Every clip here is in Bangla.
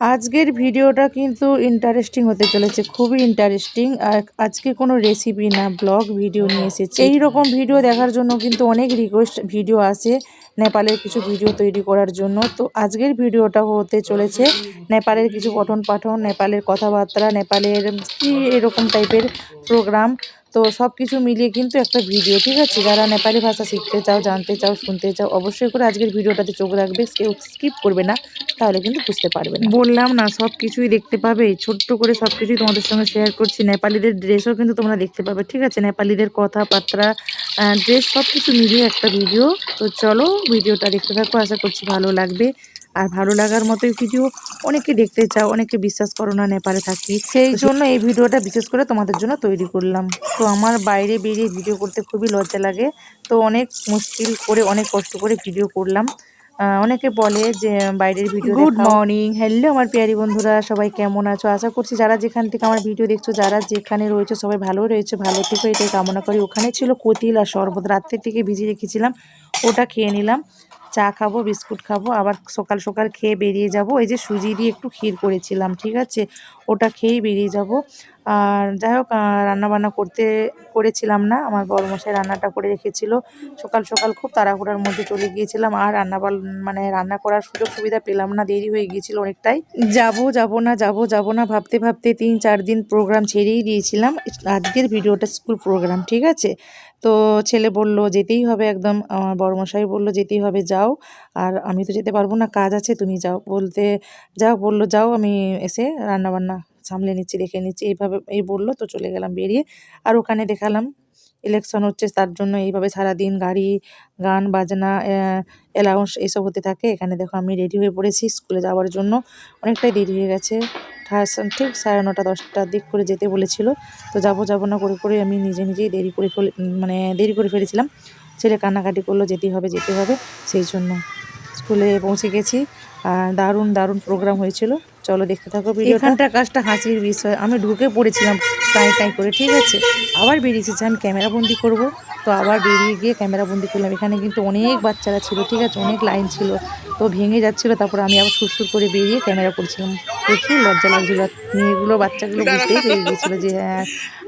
আজকের ভিডিওটা কিন্তু ইন্টারেস্টিং হতে চলেছে, খুবই ইন্টারেস্টিং। আর আজকে কোনো রেসিপি না, ব্লগ ভিডিও নিয়ে এসেছি। এই রকম ভিডিও দেখার জন্য কিন্তু অনেক রিকোয়েস্ট ভিডিও আসে নেপালের কিছু ভিডিও তৈরি করার জন্য। তো আজকের ভিডিওটা হতে চলেছে নেপালের কিছু পঠন পাঠন, নেপালের কথাবার্তা, নেপালের কি এরকম টাইপের প্রোগ্রাম। তো সব কিছু মিলিয়ে কিন্তু একটা ভিডিও, ঠিক আছে? যারা নেপালি ভাষা শিখতে চাও, জানতে চাও, শুনতে চাও, অবশ্যই করে আজকের ভিডিওটাতে চোখ রাখবে, কেউ স্কিপ করবে না, তাহলে কিন্তু বুঝতে পারবে না। বললাম না, সব কিছুই দেখতে পাবে। ছোট্ট করে সব কিছুই তোমাদের সঙ্গে শেয়ার করছি। নেপালিদের ড্রেসও কিন্তু তোমরা দেখতে পাবে, ঠিক আছে? নেপালিদের কথাবার্তা, ড্রেস সব কিছু মিলিয়ে একটা ভিডিও। তো চলো ভিডিওটা দেখতে থাকো, আশা করছি ভালো লাগবে। আর ভালো লাগার মতোই ভিডিও অনেকে দেখতে চাও, অনেকে বিশ্বাস করো না নেপালে থাকি, সেই জন্য এই ভিডিওটা বিশেষ করে তোমাদের জন্য তৈরি করলাম। তো আমার বাইরে বেরিয়ে ভিডিও করতে খুবই লজ্জা লাগে, তো অনেক মুশকিল করে, অনেক কষ্ট করে ভিডিও করলাম। অনেকে বলে যে বাইরের ভিডিও। গুড মর্নিং, হ্যালো আমার প্রিয়ারি বন্ধুরা, সবাই কেমন আছো? আশা করছি যারা যেখান থেকে আমার ভিডিও দেখছো, যারা যেখানে রয়েছে সবাই ভালো রয়েছে, ভালো থেকো, এটাই কামনা করি। ওখানে ছিল কতিল আর শরবত, রাত্রের থেকে ভিজিয়ে রেখেছিলাম, ওটা খেয়ে নিলাম। চা খাবো, বিস্কুট খাবো, আবার সকাল সকাল খেয়ে বেরিয়ে যাব। এই যে সুজি দিয়ে একটু ক্ষীর করেছিলাম, ঠিক আছে, ওটা খেয়েই বেরিয়ে যাব। আর যাই হোক, রান্নাবান্না করেছিলাম না, আমার বড়মশাই রান্নাটা করে রেখেছিল। সকাল সকাল খুব তাড়াহুড়ার মধ্যে চলে গিয়েছিলাম, আর রান্না করার সুযোগ সুবিধা পেলাম না, দেরি হয়ে গিয়েছিল অনেকটাই। যাব না ভাবতে ভাবতে 3-4 দিন প্রোগ্রাম ছেড়েই দিয়েছিলাম। আজকের ভিডিওটা স্কুল প্রোগ্রাম, ঠিক আছে? তো ছেলে বলল যেতেই হবে, একদম আমার বড়মশাই বলল যেতেই হবে, যাও। আর আমি তো যেতে পারবো না, কাজ আছে, তুমি যাও। বললো যাও, আমি এসে রান্নাবান্না সামলে নিচ্ছি, দেখে নিচ্ছি, এইভাবে এই বললো। তো চলে গেলাম বেরিয়ে। আর ওখানে দেখালাম ইলেকশন হচ্ছে, তার জন্য এইভাবে সারাদিন গাড়ি, গান বাজনা, অ্যালাউন্স এইসব হতে থাকে। এখানে দেখো আমি রেডি হয়ে পড়েছি স্কুলে যাওয়ার জন্য। অনেকটাই দেরি হয়ে গেছে, ঠিক 9:30 10টার দিক করে যেতে বলেছিল। তো যাব না করে আমি নিজেই দেরি করে ফেলেছিলাম। ছেলে কান্নাকাটি করলো, যেতেই হবে, সেই জন্য স্কুলে পৌঁছে গেছি। আর দারুণ প্রোগ্রাম হয়েছিল। চলো দেখতে থাকো ভিডিওটা। এখানটার কাজটা হাসির বিষয়, আমি ঢুকে পড়েছিলাম টাই করে, ঠিক আছে? আবার বেরিয়েছি যে আমি ক্যামেরা বন্দি করব, তো আবার বেরিয়ে গিয়ে ক্যামেরা বন্দি করলাম। এখানে কিন্তু অনেক বাচ্চারা ছিল, ঠিক আছে, অনেক লাইন ছিল, তো ভেঙে যাচ্ছিলো। তারপর আমি আবার সুরসুর করে বেরিয়ে ক্যামেরা করছিলাম। প্রচুর লজ্জা লাগছিল। বাচ্চাগুলো বুঝতেই পেরে গিয়েছিলো যে হ্যাঁ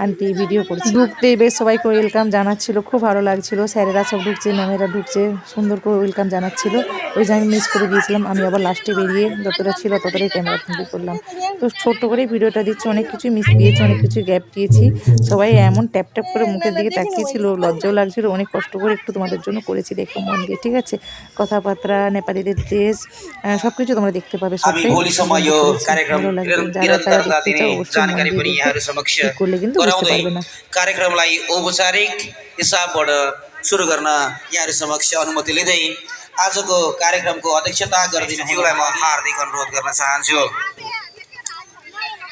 আন্টি ভিডিও করছে। ঢুকতেই বেশ সবাইকে ওয়েলকাম জানাচ্ছিল, খুব ভালো লাগছিল। স্যারেরা সব ঢুকছে, ম্যামেরা ঢুকছে, সুন্দর করে ওয়েলকাম জানাচ্ছিল। ওই যে আমি মিস করে গিয়েছিলাম, আমি আবার লাস্টে বেরিয়ে যতটা ছিল ততটাই ক্যামেরা বন্দি করলাম। তো ছোট্ট করে ভিডিওটা দিচ্ছি, অনেক কিছুই মিস দিয়েছি, অনেক কিছুই গ্যাপ দিয়েছি। সবাই এমন ট্যাপ করে মুখের দিকে তাকিয়েছিল, লজ্জাও লাগছিল। অনেক কষ্ট করে একটু তোমাদের জন্য করেছি, দেখো মন দিয়ে, ঠিক আছে? কথাবার্তা, নেপালিদের ড্রেস, সব কিছু তোমরা দেখতে পাবে, সবটাই ভালো লাগবে। যারা দেখতে চাও অবশ্যই মন দিয়ে দেখো, ঠিক করলে কিন্তু বুঝতে पार्दैन। कार्यक्रमलाई औपचारिक हिसाबबाट सुरु गर्न यहाँहरू समक्ष अनुमति लिँदै आजको कार्यक्रमको अध्यक्षता गरिदिनु हुनेलाई म हार्दिक अनुरोध गर्न चाहन्छु।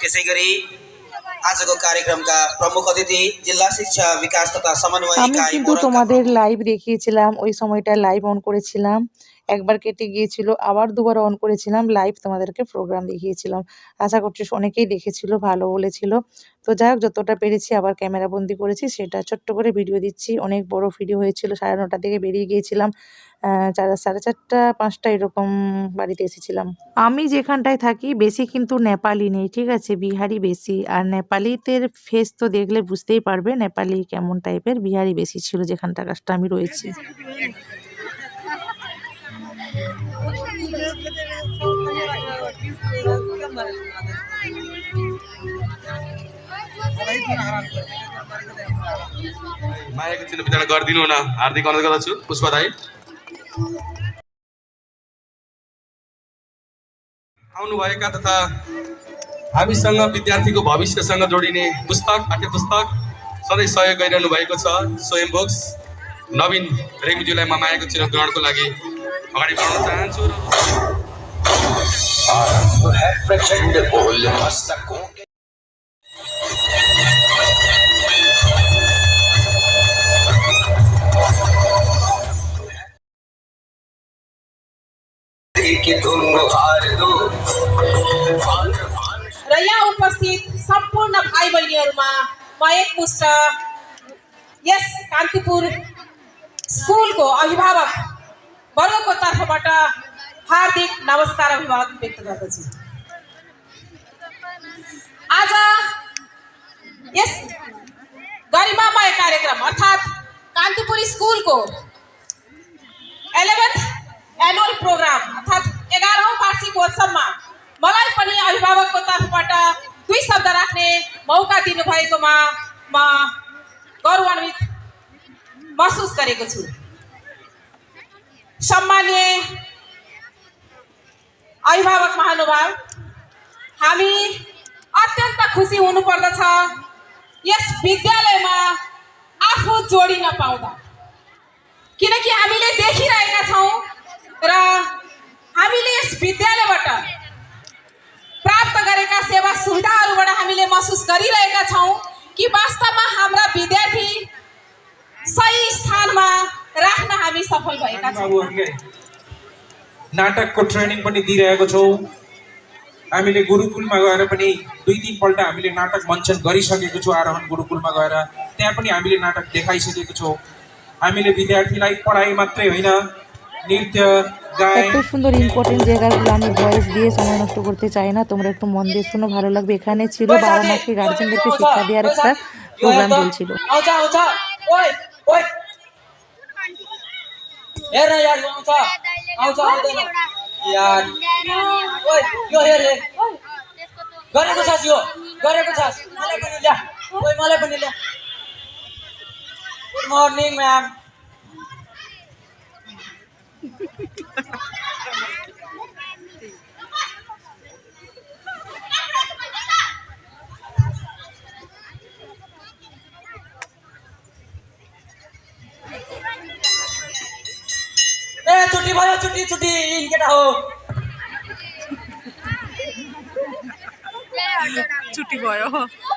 त्यसैगरी आजको कार्यक्रमका प्रमुख अतिथि जिल्ला शिक्षा विकास तथा समन्वय আমি इकाइ কিন্তু তোমাদের লাইভ দেখিয়েছিলাম, ওই সময়টা লাইভ অন করেছিলাম, একবার কেটে গিয়েছিল, আবার দুবার অন করেছিলাম, লাইভ তোমাদেরকে প্রোগ্রাম দেখিয়েছিলাম। আশা করছি অনেকেই দেখেছিল, ভালো বলেছিল। তো যাই হোক, যতটা পেরেছি আবার ক্যামেরা বন্দি করেছি, সেটা ছোট্ট করে ভিডিও দিচ্ছি। অনেক বড় ভিডিও হয়েছিল, 9:30 থেকে বেরিয়ে গিয়েছিলাম, 4:30 5টা এরকম বাড়িতে এসেছিলাম। আমি যেখানটায় থাকি বেশি কিন্তু নেপালি নেই, ঠিক আছে, বিহারি বেশি। আর নেপালিদের ফেস তো দেখলে বুঝতেই পারবে নেপালি কেমন টাইপের, বিহারি বেশি ছিল যেখানটার কাজটা আমি রয়েছি। मायाको चिन्ह वितरण गरिदिनु हुन हार्दिक अनुरोध गर्दछु। पुष्पा दाई आउनुभएका तथा हामीसँग विद्यार्थीको भविष्यसँग जोडिने पुस्तक, पाठ्य पुस्तक सधैँ सहयोग गरिरहनु भएको छ स्वयं बुक्स नवीन रेग्मीज्यूलाई म मायाको चिन्ह ग्रहणको लागि अगाडि बढाउन चाहन्छु। र यहाँ उपस्थित सम्पूर्ण भाइ बहिनीहरूमा म एकमुष्ट यस कान्तिपुर स्कुलको अभिभावक वर्गको तर्फबाट हार्दिक नमस्कार अभिवादन व्यक्त गर्दछु। आज यस गरिमामय कार्यक्रम अर्थात् कान्तिपुर स्कुलको 11th एनुअल प्रोग्राम अर्थात् 11औं वार्षिकोत्सवमा मलाई पनि अभिभावकको तर्फबाट 2 शब्द राख्ने मौका दिनुभएकोमा म गौरवान्वित महसुस गरेको छु। सम्मानीय अभिभावक महानुभाव, हामी अत्यन्त खुसी हुनुपर्दछ यस विद्यालयमा आफू जोडिन पाउँदा, किनकि हामीले देखिरहेका छौँ र हामीले यस विद्यालयबाट प्राप्त गरेका सेवा सुविधाहरूबाट हामीले महसुस गरिरहेका छौँ कि वास्तवमा हाम्रा विद्यार्थी सही स्थानमा राख्न हामी सफल भएका छौँ। नाटकको ट्रेनिङ पनि दिइरहेको छौँ। हामीले गुरुकुलमा गएर पनि 2-3 पल्ट हामीले नाटक मञ्चन गरिसकेको छौँ। आरोहण गुरुकुलमा गएर त्यहाँ पनि हामीले नाटक देखाइसकेको छौँ। हामीले विद्यार्थीलाई पढाइ मात्रै होइन, नृत्य, গান। এত সুন্দর ইম্পর্টেন্ট জায়গাগুলো আমি ভয়েস দিয়ে সময় নষ্ট করতে চাই না, তোমরা একটু মন দিয়ে শুনো, ভালো লাগবে। এখানে ছিল বাবা মাকে গার্জেনদেরকে শিক্ষা দেওয়ার একটা প্রোগ্রাম চলছিল। आउँछ आउँछ ओइ ओइ हेर न यार आउँछ आउँछ आउँदैन यार ओइ यो हेर हे गरेको छस् यो गरेको छस् मलाई पनि ल्या ओइ मलाई पनि ल्या गुड मर्निङ म्याम ए छुट्टी भयो छुट्टी छुट्टी इनकेटा हो ছুটি भयो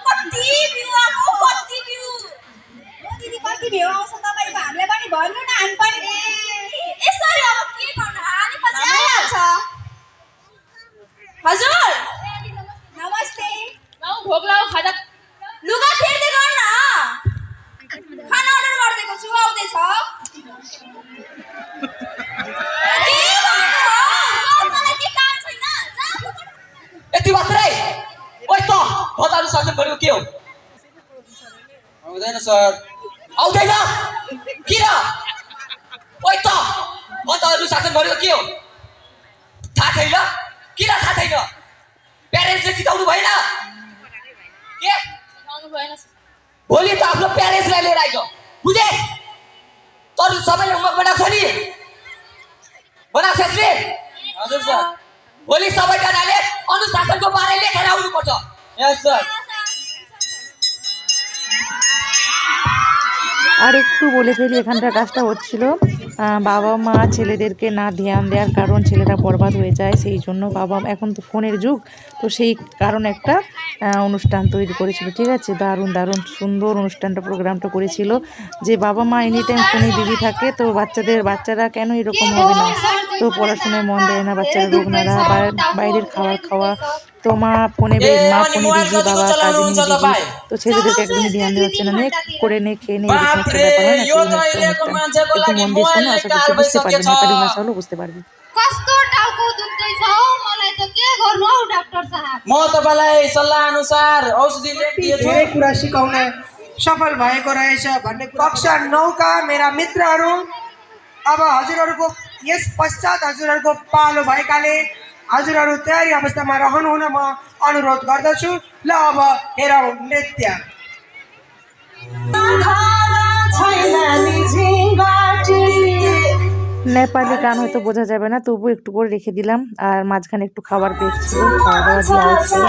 कति भ्यू आको कति भ्यू ओ दिदी कति भ्यू आउँछ तपाईको हामीले पनि भन्नु न हामी पनि यसरी अब के गर्नु हानि पछि आइहाल्छ हजुर नमस्ते नौ भोग लाऊ खाजा लुगा फेर्दै गर्न खाना अर्डर गर्दैको छु आउँदै छ के काम छैन यति मात्रै ओइ त भतारु शासन गरेको के हो आउँदैन सर। आउँदैन किन ओइ त भतारु शासन गरेको के हो थाहा छैन किन थाहा छैन प्यारेन्ट्सले सिकाउनु भएन के आउनु भएन भोलि त आफ्नो प्यारेन्ट्सलाई लिएर आइज बुझे तर सबैले होमवर्क बनाएको छ नि बनाएको छ यसले हजुर सर भोलि सबैजनाले अनुशासनको बारे लेखेर आउनुपर्छ यस सर আর একটু বলে ফেলি, এখানটার কাজটা হচ্ছিল বাবা মা ছেলেদেরকে না ধ্যান দেওয়ার কারণ ছেলেরা বরবাদ হয়ে যায়, সেই জন্য বাবা এখন তো ফোনের যুগ, তো সেই কারণে একটা অনুষ্ঠান তৈরি করেছিল। ঠিক আছে, দারুণ দারুণ সুন্দর অনুষ্ঠানটা প্রোগ্রামটা করেছিল। যে বাবা মা এনি টাইম ফোনে বিজি থাকে, তো বাচ্চারা কেন এরকম হবে না, তো পড়াশোনায় মন দেয় না, বাচ্চারা রোগ নাড়া বা বাইরের খাবার খাওয়া, তো মা ফোনে বিজি, বাবা কাজে নিয়ে বিজি, তো ছেলেদেরকে একদমই ধ্যান দেওয়া হচ্ছে না, নে করে নে খেয়ে নে, এরকম একটা ব্যাপার হয় না। সেই একটু মন দিয়ে শোনো, আশা করছি বুঝতে পারবে, নেপালি ভাষা হলো বুঝতে পারবে। कस्तो टाउको दुख्दै छ हौ मलाई त के गर्नु हौ डाक्टर साहब म तपाईलाई सल्लाह अनुसार औषधि लेखिदिएछु धेरै कुरा सिकाउन सफल भएको रहेछ भन्ने कक्षा 9 का मेरा मित्रहरू, अब हजुरहरूको यस पश्चात हजुरहरूको पालो भएकाले हजुरहरू तयारी अवस्थामा रहनुहुन म अनुरोध गर्दछु। ल अब हेरौँ नृत्य। নেপালি গান হয়তো বোঝা যাবে না, তবু একটু করে রেখে দিলাম। আর মাঝখানে একটু খাবার ব্রেক ছিল, খাওয়া দাওয়া দেওয়া হচ্ছিল।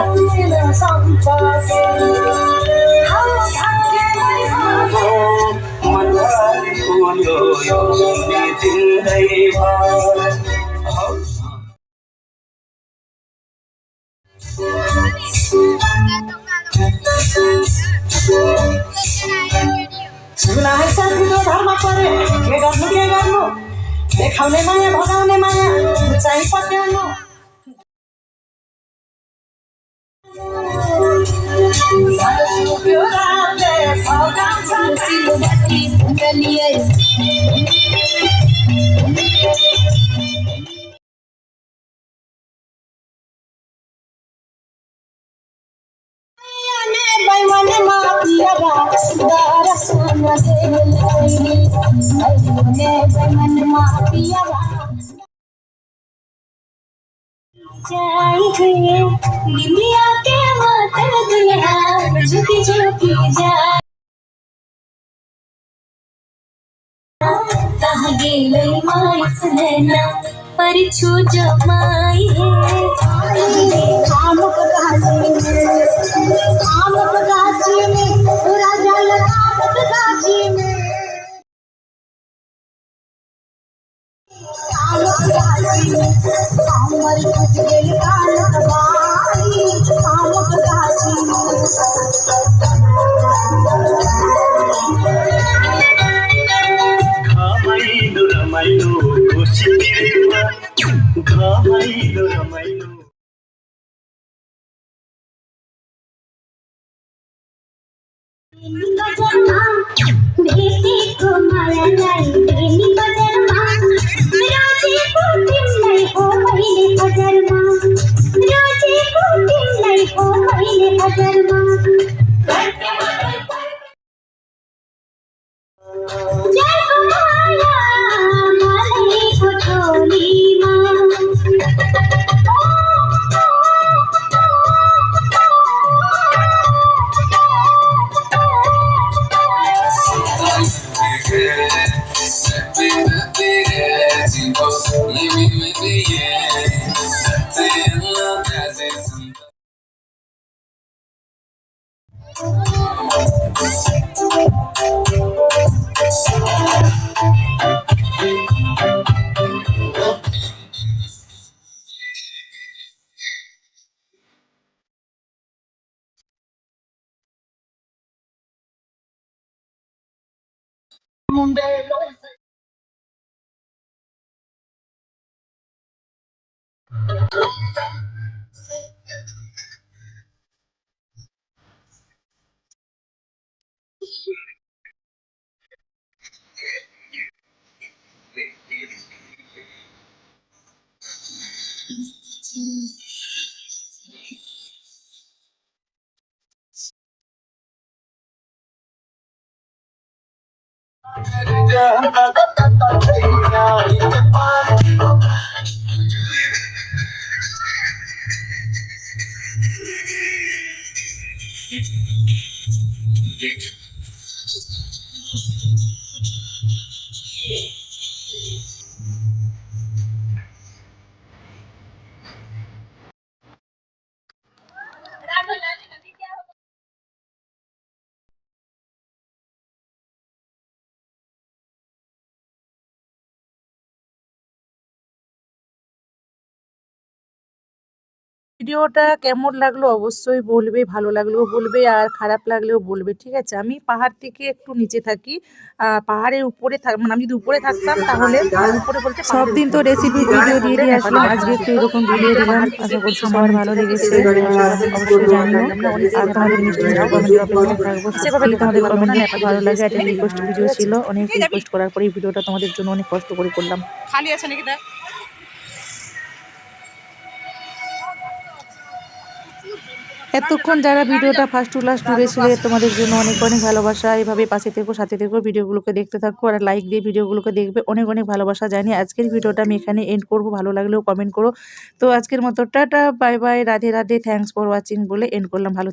देखाउने माया भगाउने माया चाहिँ पत्याउनु दुनिया के मातर दुल्हा झुकी झुकी जाए कहाँ गेलै माई सुनैना पर छू जो माई है आमक गाछी में राजा आमक गाछी में आमक गाछी में हमर कुछ गेल कालक बाई आमक गाछी में घामाइलो रमाइलो घोषिदिएमा घामाइलो रमाइलो बेटी को माया लाई बेनी बजरमा रोजे को तिमलाई ओ महीने बजरमा रोजे को तिमलाई ओ महीने बजरमा जय हो माया माले को टोली माँ ভিডিওটা কেমন লাগলো অবশ্যই বলবে, ভালো লাগলেও বলবে আর খারাপ লাগলেও বলবে, ঠিক আছে। আমি পাহাড় থেকে একটু নিচে থাকি, পাহাড়ের উপরে মানে আমি যদি উপরে থাকতাম তাহলে উপরে বলতে সব দিন তো রেসিপি ভিডিও দিয়ে আসলাম, আজকে একটু এরকম ভিডিও দিলাম। আশা করছি সবার ভালো লেগেছে, অবশ্যই জানিও। আর তোমাদের মিষ্টি মিষ্টি কমেন্টের অপেক্ষায় থাকবো, সেভাবে তোমাদের কমেন্ট ভালো লাগে। একটা রিকোয়েস্ট ভিডিও ছিল, অনেক রিকোয়েস্ট করার পরে এই ভিডিওটা তোমাদের জন্য অনেক কষ্ট করে করলাম। খালি আছে নাকি দেখ এতক্ষণ যারা ভিডিওটা ফার্স্ট টু লাস্ট জুড়েছিলে তোমাদের জন্য অনেক অনেক ভালোবাসা। এইভাবে পাশে থেকো, সাথে থেকো, ভিডিওগুলোকে দেখতে থাকো আর লাইক দিয়ে ভিডিওগুলোকে দেখবে। অনেক অনেক ভালোবাসা জানি। আজকের ভিডিওটা আমি এখানে এন্ড করব, ভালো লাগলেও কমেন্ট করো। তো আজকের মতো tata bye bye, Radhe Radhe, thanks for watching বলে এন্ড করলাম। ভালো